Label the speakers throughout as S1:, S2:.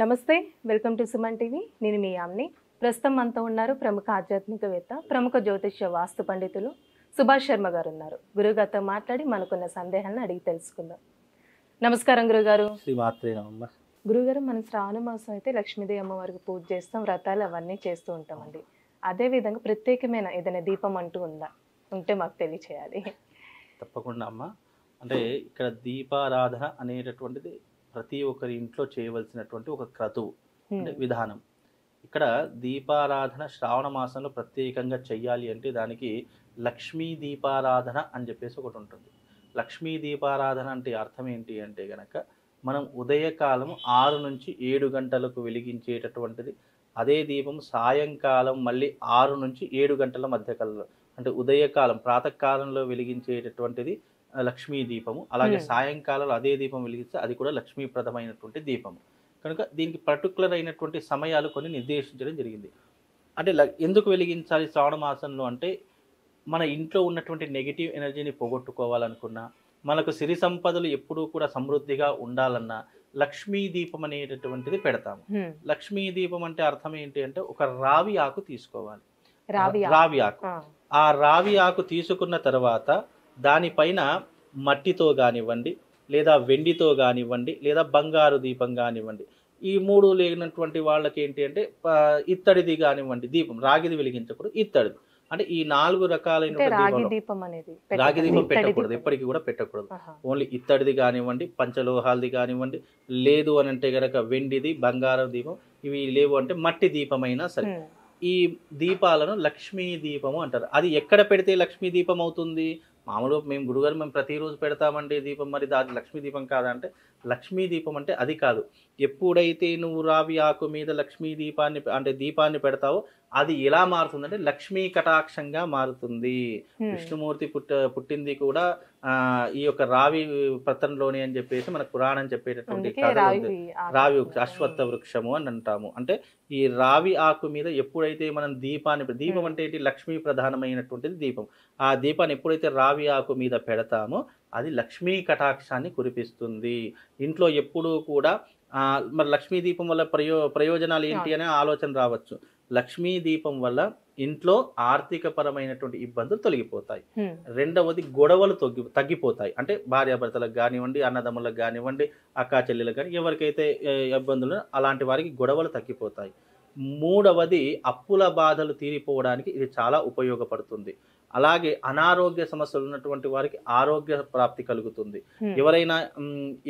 S1: నమస్తే, welcome to Suman TV. నేను మీ యామ్ని. ప్రస్తుతం మనతో ఉన్నారు ప్రముఖ ఆధ్యాత్మికవేత్త, ప్రముఖ జ్యోతిష్య వాస్తు పండితులు సుభాష్ శర్మ గారు ఉన్నారు. గురుగారితో మాట్లాడి మనకున్న సందేహాలను అడిగి తెలుసుకుందాం. నమస్కారం గురుగారు.
S2: శ్రీమాత్రే నమః.
S1: గురుగారు, మనం శ్రావణ మాసం అయితే లక్ష్మీదేవి అమ్మవారికి పూజ చేస్తాం, వ్రతాలు అవన్నీ చేస్తూ ఉంటామండి. అదేవిధంగా ప్రత్యేకమైన ఏదైనా దీపం అంటూ ఉందా? ఉంటే మాకు తెలియచేయాలి.
S2: తప్పకుండా అమ్మ. అంటే ఇక్కడ దీపారాధన అనేటటువంటిది ప్రతి ఒక్కరి ఇంట్లో చేయవలసినటువంటి ఒక క్రతువు, అంటే విధానం. ఇక్కడ దీపారాధన శ్రావణ మాసంలో ప్రత్యేకంగా చెయ్యాలి అంటే దానికి లక్ష్మీ దీపారాధన అని చెప్పేసి ఒకటి ఉంటుంది. లక్ష్మీ దీపారాధన అంటే అర్థం ఏంటి అంటే గనక మనం ఉదయకాలం 6 నుంచి 7 గంటలకు వెలిగించేటటువంటిది. అదే దీపం సాయంకాలం మళ్ళీ 6 నుంచి 7 గంటల మధ్య కాలంలో, అంటే ఉదయకాలం ప్రాతకాలంలో వెలిగించేటటువంటిది లక్ష్మీ దీపము. అలాగే సాయంకాలంలో అదే దీపం వెలిగిస్తే అది కూడా లక్ష్మీప్రదమైనటువంటి దీపము. కనుక దీనికి పర్టికులర్ అయినటువంటి సమయాలు కొన్ని నిర్దేశించడం జరిగింది. అంటే ఎందుకు వెలిగించాలి శ్రావణ మాసంలో అంటే మన ఇంట్లో ఉన్నటువంటి నెగిటివ్ ఎనర్జీని పోగొట్టుకోవాలనుకున్నా, మనకు సిరి సంపదలు ఎప్పుడూ కూడా సమృద్ధిగా ఉండాలన్నా లక్ష్మీ దీపం అనేటటువంటిది పెడతాము. లక్ష్మీ దీపం అంటే అర్థం ఏంటి అంటే ఒక రావి ఆకు తీసుకోవాలి. రావి ఆకు. ఆ రావి ఆకు తీసుకున్న తర్వాత దానిపైన మట్టితో కానివ్వండి, లేదా వెండితో కానివ్వండి, లేదా బంగారు దీపం కానివ్వండి, ఈ 3 లేనటువంటి వాళ్ళకి ఏంటి అంటే ఇత్తడిది కానివ్వండి, దీపం రాగిది వెలిగించకూడదు, ఇత్తడిది. అంటే ఈ 4 రకాలైన
S1: రాగి
S2: దీపం పెట్టకూడదు, ఎప్పటికీ కూడా పెట్టకూడదు. ఓన్లీ ఇత్తడిది కానివ్వండి, పంచలోహాలది కానివ్వండి, లేదు అని అంటే గనక వెండిది, బంగారం దీపం, ఇవి లేవు అంటే మట్టి దీపమైనా సరే. ఈ దీపాలను లక్ష్మీ దీపము అంటారు. అది ఎక్కడ పెడితే లక్ష్మీ దీపం అవుతుంది? మామూలుగా మేము గురుగారు మేము ప్రతిరోజు పెడతామండి దీపం, మరి అది లక్ష్మీ దీపం కాదంటే లక్ష్మీ దీపం అంటే అది కాదు. ఎప్పుడైతే నువ్వు రావి ఆకు మీద లక్ష్మీ దీపాన్ని అంటే దీపాన్ని పెడతావో అది ఎలా మారుతుందంటే లక్ష్మీ కటాక్షంగా మారుతుంది. విష్ణుమూర్తి పుట్టింది కూడా ఈ యొక్క రావి పత్రంలోనే అని చెప్పేసి మన పురాణం చెప్పేటటువంటి రావి అశ్వత్థ వృక్షము అని అంటాము. అంటే ఈ రావి ఆకు మీద ఎప్పుడైతే మనం దీపం అంటే ఏంటి? లక్ష్మీ ప్రధానమైనటువంటిది దీపం. ఆ దీపాన్ని ఎప్పుడైతే రావి ఆకు మీద పెడతామో అది లక్ష్మీ కటాక్షాన్ని కురిపిస్తుంది. ఇంట్లో ఎప్పుడూ కూడా మరి లక్ష్మీ దీపం వల్ల ప్రయోజనాలు ఏంటి అనే ఆలోచన రావచ్చు. లక్ష్మీ దీపం వల్ల ఇంట్లో ఆర్థిక పరమైనటువంటి ఇబ్బందులు తొలగిపోతాయి. రెండవది గొడవలు తగ్గిపోతాయి. అంటే భార్యాభర్తలకు కానివ్వండి, అన్నదమ్ములకు కానివ్వండి, అక్కా చెల్లెలకు కానీ ఎవరికైతే ఇబ్బందులు అలాంటి వారికి గొడవలు తగ్గిపోతాయి. మూడవది అప్పుల బాధలు తీరిపోవడానికి ఇది చాలా ఉపయోగపడుతుంది. అలాగే అనారోగ్య సమస్యలు ఉన్నటువంటి వారికి ఆరోగ్య ప్రాప్తి కలుగుతుంది. ఎవరైనా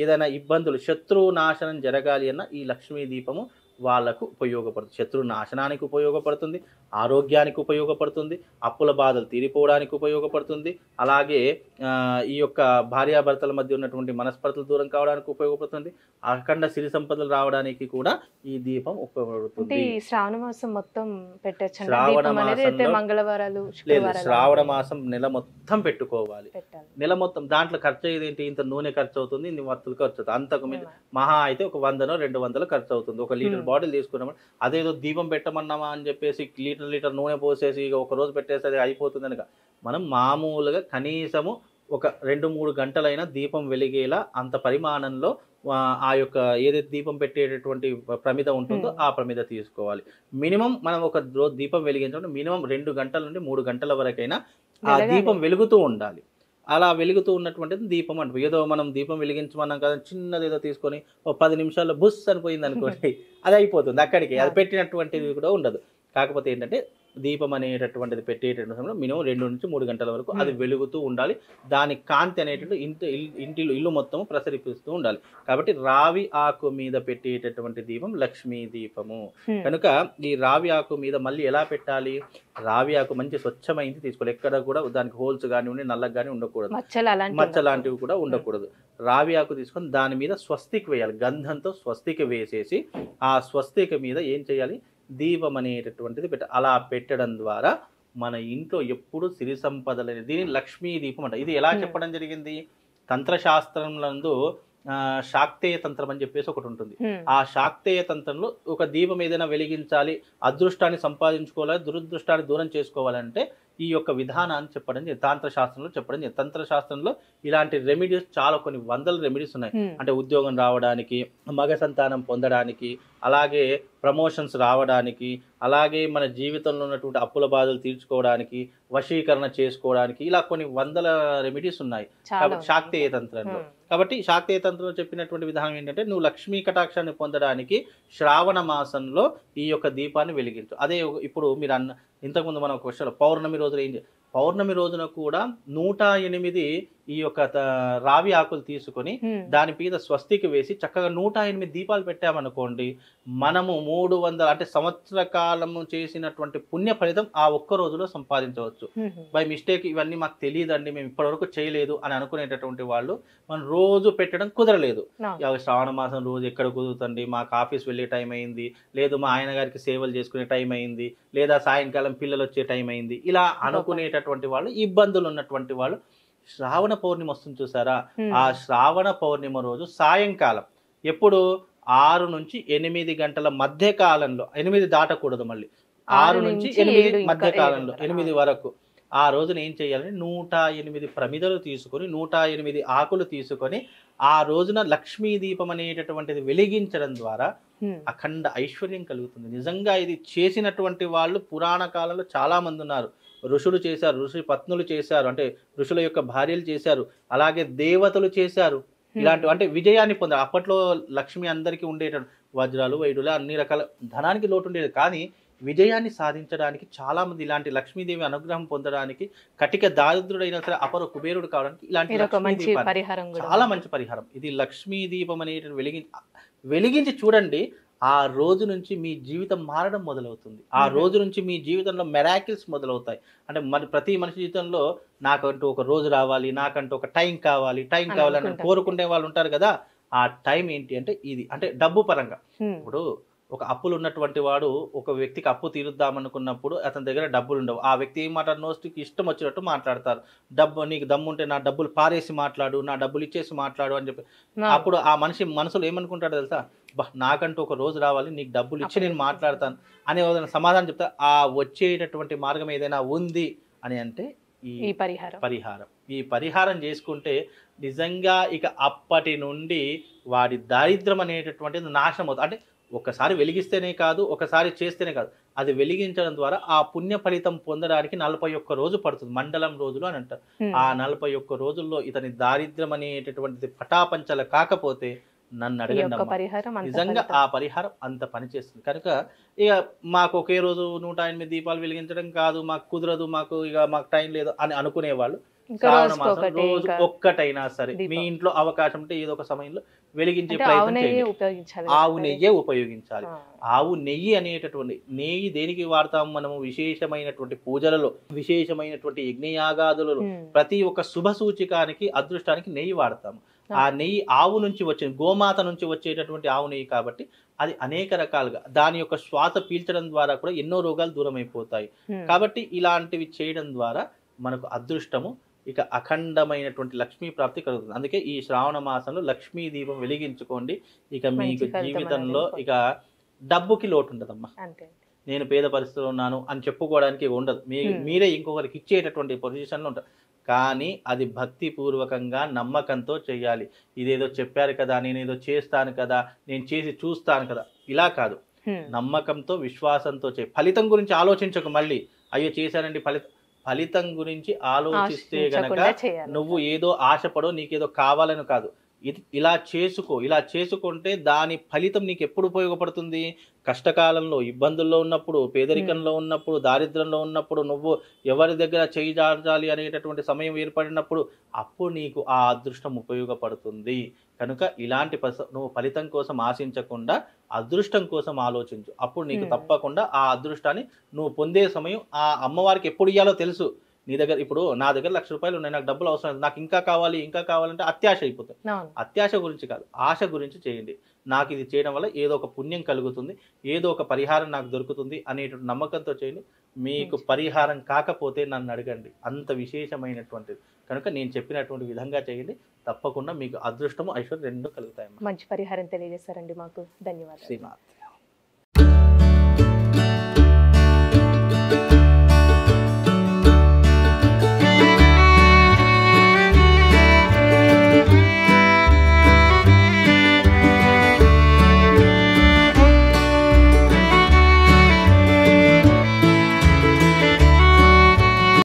S2: ఏదైనా ఇబ్బందులు, శత్రువు నాశనం జరగాలి అన్న ఈ లక్ష్మీ దీపము వాళ్ళకు ఉపయోగపడుతుంది. శత్రు నాశనానికి ఉపయోగపడుతుంది, ఆరోగ్యానికి ఉపయోగపడుతుంది, అప్పుల బాధలు తీరిపోవడానికి ఉపయోగపడుతుంది. అలాగే ఈ యొక్క భార్యాభర్తల మధ్య ఉన్నటువంటి మనస్పర్ధలు దూరం కావడానికి ఉపయోగపడుతుంది. అఖండ సిరి సంపదలు రావడానికి కూడా ఈ దీపం ఉపయోగపడుతుంది.
S1: శ్రావణ మాసం మొత్తం
S2: శ్రావణ మాసం నెల మొత్తం పెట్టుకోవాలి. నెల మొత్తం దాంట్లో ఖర్చు అయ్యేది ఏంటి? ఇంత నూనె ఖర్చు అవుతుంది, ఇన్ని వత్తులు ఖర్చు అవుతుంది. అంతకు మీద మహా అయితే ఒక 100-200 ఖర్చు అవుతుంది. 1 లీటర్ బాటిల్ తీసుకున్నాము, అదేదో దీపం పెట్టమన్నామా అని చెప్పేసి లీటర్ నూనె పోసేసి ఒక రోజు పెట్టేసి అది అయిపోతుంది అనగా మనం మామూలుగా కనీసము ఒక 2-3 గంటలైనా దీపం వెలిగేలా అంత పరిమాణంలో ఆ యొక్క ఏదైతే దీపం పెట్టేటటువంటి ప్రమిద ఉంటుందో ఆ ప్రమిద తీసుకోవాలి. మినిమం మనం ఒక రోజు దీపం వెలిగించడం మినిమం 2 గంటల నుండి 3 గంటల వరకైనా ఆ దీపం వెలుగుతూ ఉండాలి. అలా వెలుగుతూ ఉన్నటువంటిది దీపం అంటారు. ఏదో మనం దీపం వెలిగించమన్నాం కదా, చిన్నది ఏదో తీసుకొని ఒక 10 నిమిషాల్లో బుస్ అనిపోయింది అనుకోండి, అది అయిపోతుంది అక్కడికి. అది పెట్టినటువంటిది కూడా ఉండదు. కాకపోతే ఏంటంటే దీపం అనేటటువంటిది పెట్టేటటువంటి సమయంలో మినిమం 2 నుంచి 3 గంటల వరకు అది వెలుగుతూ ఉండాలి. దాని కాంతి అనేటువంటి ఇల్లు మొత్తం ప్రసరిపిస్తూ ఉండాలి. కాబట్టి రావి ఆకు మీద పెట్టేటటువంటి దీపం లక్ష్మీ దీపము. కనుక ఈ రావి ఆకు మీద మళ్ళీ ఎలా పెట్టాలి? రావి ఆకు మంచి స్వచ్ఛమైంది తీసుకోవాలి. ఎక్కడ కూడా దానికి హోల్స్ కానివ్వండి, నల్లగా కానీ ఉండకూడదు, మచ్చ లాంటివి కూడా ఉండకూడదు. రావి ఆకు తీసుకొని దాని మీద స్వస్తికి వేయాలి. గంధంతో స్వస్తికి వేసేసి ఆ స్వస్తిక మీద ఏం చేయాలి? దీపం అనేటటువంటిది అలా పెట్టడం ద్వారా మన ఇంట్లో ఎప్పుడు సిరి సంపదలు, దీని లక్ష్మీ దీపం అంట. ఇది ఎలా చెప్పడం జరిగింది? తంత్రశాస్త్రంలో శాక్తేయ తంత్రం అని చెప్పేసి ఒకటి ఉంటుంది. ఆ శాక్తేయ తంత్రంలో ఒక దీపం ఏదైనా వెలిగించాలి, అదృష్టాన్ని సంపాదించుకోవాలి, దురదృష్టాన్ని దూరం చేసుకోవాలంటే ఈ యొక్క విధానాన్ని చెప్పడం జరిగింది. తాంత్ర శాస్త్రంలో చెప్పడం జరిగింది. తంత్ర శాస్త్రంలో ఇలాంటి రెమెడీస్ చాలా కొన్ని వందల రెమెడీస్ ఉన్నాయి. అంటే ఉద్యోగం రావడానికి, మగ సంతానం పొందడానికి, అలాగే ప్రమోషన్స్ రావడానికి, అలాగే మన జీవితంలో ఉన్నటువంటి అప్పుల బాధలు తీర్చుకోవడానికి, వశీకరణ చేసుకోవడానికి, ఇలా కొన్ని వందల రెమెడీస్ ఉన్నాయి శాక్తేయ తంత్రంలో. కాబట్టి శాక్తేయ తంత్రంలో చెప్పినటువంటి విధానం ఏంటంటే నువ్వు లక్ష్మీ కటాక్షాన్ని పొందడానికి శ్రావణ మాసంలో ఈ యొక్క దీపాన్ని వెలిగించు. అదే ఇప్పుడు మీరు ఇంతకుముందు మనం ఒక క్వశ్చన్ పౌర్ణమి రోజున పౌర్ణమి రోజున కూడా 108 ఈ యొక్క రావి ఆకులు తీసుకొని దాని మీద స్వస్తికి వేసి చక్కగా 108 దీపాలు పెట్టామనుకోండి, మనము 300 అంటే సంవత్సర కాలము చేసినటువంటి పుణ్య ఫలితం ఆ ఒక్క రోజులో సంపాదించవచ్చు. బై మిస్టేక్ ఇవన్నీ మాకు తెలియదండి, మేము ఇప్పటివరకు చేయలేదు అని అనుకునేటటువంటి వాళ్ళు మనం రోజు పెట్టడం కుదరలేదు. శ్రావణ మాసం రోజు ఎక్కడ కుదురుతుంది, మాకు ఆఫీస్ వెళ్ళే టైం అయింది, లేదు మా ఆయన గారికి సేవలు చేసుకునే టైం అయింది, లేదా సాయంకాలం పిల్లలు వచ్చే టైం అయింది, ఇలా అనుకునేటటువంటి వాళ్ళు, ఇబ్బందులు ఉన్నటువంటి వాళ్ళు శ్రావణ పౌర్ణిమ వస్తుంది చూసారా, ఆ శ్రావణ పౌర్ణిమ రోజు సాయంకాలం ఎప్పుడు 6 నుంచి 8 గంటల మధ్య కాలంలో, 8 దాటకూడదు, మళ్ళీ 6 నుంచి 8 మధ్య కాలంలో, 8 వరకు ఆ రోజున ఏం చేయాలంటే 108 ప్రమిదలు తీసుకొని 108 ఆకులు తీసుకొని ఆ రోజున లక్ష్మీ దీపం అనేటటువంటిది వెలిగించడం ద్వారా అఖండ ఐశ్వర్యం కలుగుతుంది. నిజంగా ఇది చేసినటువంటి వాళ్ళు పురాణ కాలంలో చాలా మంది ఉన్నారు. ఋషులు చేశారు, ఋషి పత్నులు చేశారు, అంటే ఋషుల యొక్క భార్యలు చేశారు, అలాగే దేవతలు చేశారు. ఇలాంటి అంటే విజయాన్ని పొందారు. అప్పట్లో లక్ష్మి అందరికీ ఉండేటటువంటి వజ్రాలు వైడులు అన్ని రకాల ధనానికి లోటు ఉండేది, కానీ విజయాన్ని సాధించడానికి చాలా మంది ఇలాంటి లక్ష్మీదేవి అనుగ్రహం పొందడానికి, కటిక దారిద్రుడైనా సరే అపర కుబేరుడు కావడానికి ఇలాంటి చాలా మంచి పరిహారం. ఇది లక్ష్మీ దీపం అనేటువంటి వెలిగించి చూడండి. ఆ రోజు నుంచి మీ జీవితం మారడం మొదలవుతుంది. ఆ రోజు నుంచి మీ జీవితంలో మెరాకిల్స్ మొదలవుతాయి. అంటే ప్రతి మనిషి జీవితంలో నాకంటూ ఒక రోజు రావాలి, నాకంటూ ఒక టైం కావాలి అని కోరుకునే వాళ్ళు ఉంటారు కదా. ఆ టైం ఏంటి అంటే ఇది, అంటే డబ్బు పరంగా. ఇప్పుడు ఒక అప్పులు ఉన్నటువంటి వాడు ఒక వ్యక్తికి అప్పు తీరుద్దామనుకున్నప్పుడు అతని దగ్గర డబ్బులు ఉండవు. ఆ వ్యక్తి ఏం మాట్లాడు, నోస్టికి ఇష్టం వచ్చినట్టు మాట్లాడతారు. నీకు దమ్ముంటే నా డబ్బులు పారేసి మాట్లాడు, నా డబ్బులు ఇచ్చేసి మాట్లాడు అని చెప్పి. అప్పుడు ఆ మనిషి మనసులో ఏమనుకుంటాడు తెలుసా, నాకంటూ ఒక రోజు రావాలి, నీకు డబ్బులు ఇచ్చి నేను మాట్లాడతాను అనే సమాధానం చెప్తా. ఆ వచ్చేటటువంటి మార్గం ఏదైనా ఉంది అని అంటే ఈ పరిహారం చేసుకుంటే నిజంగా ఇక అప్పటి నుండి వాడి దారిద్రం అనేటటువంటిది నాశనం అవుతుంది. అంటే ఒకసారి వెలిగిస్తేనే కాదు, ఒకసారి చేస్తేనే కాదు, అది వెలిగించడం ద్వారా ఆ పుణ్య ఫలితం పొందడానికి 41 రోజు పడుతుంది. మండలం రోజులు అని అంటారు. ఆ 41 రోజుల్లో ఇతని దారిద్రం అనేటటువంటిది పటాపంచల కాకపోతే నన్ను అడగండి, నిజంగా ఆ పరిహారం అంత పనిచేస్తుంది. కనుక ఇక మాకు ఒకే రోజు 108 దీపాలు వెలిగించడం కాదు, మాకు కుదరదు, మాకు టైం లేదు అని అనుకునేవాళ్ళు శ్రావణ మాసం రోజు ఒక్కటైనా సరే మీ ఇంట్లో అవకాశం ఉంటే ఏదో ఒక సమయంలో వెలిగించే ప్రయత్నం చేయండి. ఆవు నెయ్యే ఉపయోగించాలి. ఆవు నెయ్యి అనేటటువంటి నెయ్యి దేనికి వాడతాము మనము? విశేషమైనటువంటి పూజలలో, విశేషమైనటువంటి యజ్ఞయాగాదులలో, ప్రతి ఒక్క శుభ సూచికానికి, అదృష్టానికి నెయ్యి వాడతాము. ఆ నెయ్యి ఆవు నుంచి వచ్చే, గోమాత నుంచి వచ్చేటటువంటి ఆవు నెయ్యి కాబట్టి అది అనేక రకాలుగా దాని యొక్క శ్వాస పీల్చడం ద్వారా కూడా ఎన్నో రోగాలు దూరం అయిపోతాయి. కాబట్టి ఇలాంటివి చేయడం ద్వారా మనకు అదృష్టము, ఇక అఖండమైనటువంటి లక్ష్మీ ప్రాప్తి కలుగుతుంది. అందుకే ఈ శ్రావణ మాసంలో లక్ష్మీ దీపం వెలిగించుకోండి. ఇక మీకు జీవితంలో ఇక డబ్బుకి లోటు ఉండదమ్మా. నేను పేద పరిస్థితిలో ఉన్నాను అని చెప్పుకోవడానికి ఉండదు. మీరే ఇంకొకరికి ఇచ్చేటటువంటి పొజిషన్లో ఉంటారు. కానీ అది భక్తిపూర్వకంగా నమ్మకంతో చేయాలి. ఇదేదో చెప్పారు కదా, నేనేదో చేస్తాను కదా, నేను చేసి చూస్తాను కదా, ఇలా కాదు. నమ్మకంతో, విశ్వాసంతో చేయి. ఫలితం గురించి ఆలోచించకు. మళ్ళీ అయ్యో చేశానండి, ఫలితం గురించి ఆలోచిస్తే గనక నువ్వు ఏదో ఆశపడో, నీకేదో కావాలని కాదు. ఇలా చేసుకుంటే దాని ఫలితం నీకు ఎప్పుడు ఉపయోగపడుతుంది? కష్టకాలంలో, ఇబ్బందుల్లో ఉన్నప్పుడు, పేదరికంలో ఉన్నప్పుడు, దారిద్రంలో ఉన్నప్పుడు, నువ్వు ఎవరి దగ్గర చేయి జార్చాలి అనేటటువంటి సమయం ఏర్పడినప్పుడు అప్పుడు నీకు ఆ అదృష్టం ఉపయోగపడుతుంది. కనుక ఇలాంటి నువ్వు ఫలితం కోసం ఆశించకుండా అదృష్టం కోసం ఆలోచించు. అప్పుడు నీకు తప్పకుండా ఆ అదృష్టాన్ని నువ్వు పొందే సమయం ఆ అమ్మవారికి ఎప్పుడు ఇయ్యాలో తెలుసు. నీ దగ్గర ఇప్పుడు నా దగ్గర ₹1,00,000 ఉన్నాయి, నాకు డబ్బులు అవసరం లేదు, నాకు ఇంకా కావాలంటే అత్యాశ అయిపోతుంది. అత్యాశ గురించి కాదు, ఆశ గురించి చేయండి. నాకు ఇది చేయడం వల్ల ఏదో ఒక పుణ్యం కలుగుతుంది, ఏదో ఒక పరిహారం నాకు దొరుకుతుంది అనేటువంటి నమ్మకంతో చేయండి. మీకు పరిహారం కాకపోతే నన్ను అడగండి, అంత విశేషమైనటువంటిది. కనుక నేను చెప్పినటువంటి విధంగా చేయండి, తప్పకుండా మీకు అదృష్టము, ఐశ్వర్యం రెండూ కలుగుతాయి.
S1: మంచి పరిహారం తెలియజేశారండి మాకు. ధన్యవాదాలు.